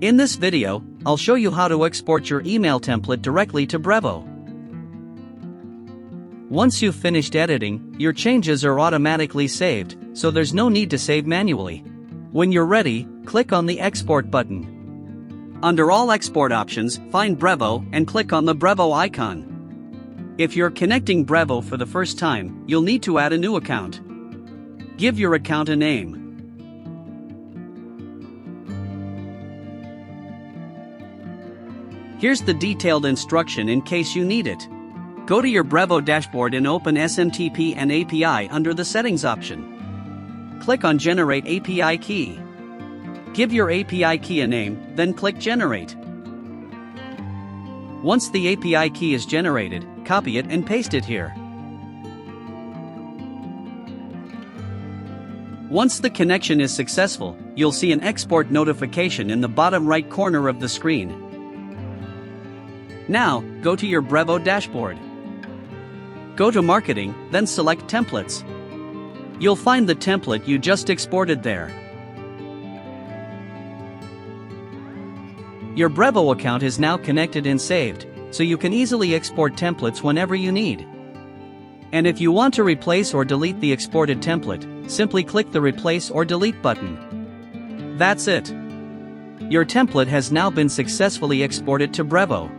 In this video, I'll show you how to export your email template directly to Brevo. Once you've finished editing, your changes are automatically saved, so there's no need to save manually. When you're ready, click on the Export button. Under All Export Options, find Brevo and click on the Brevo icon. If you're connecting Brevo for the first time, you'll need to add a new account. Give your account a name. Here's the detailed instruction in case you need it. Go to your Brevo dashboard and open SMTP API under the Settings option. Click on Generate API Key. Give your API key a name, then click Generate. Once the API key is generated, copy it and paste it here. Once the connection is successful, you'll see an export notification in the bottom right corner of the screen. Now, go to your Brevo dashboard. Go to Marketing, then select Templates. You'll find the template you just exported there. Your Brevo account is now connected and saved, so you can easily export templates whenever you need. And if you want to replace or delete the exported template, simply click the Replace or Delete button. That's it. Your template has now been successfully exported to Brevo.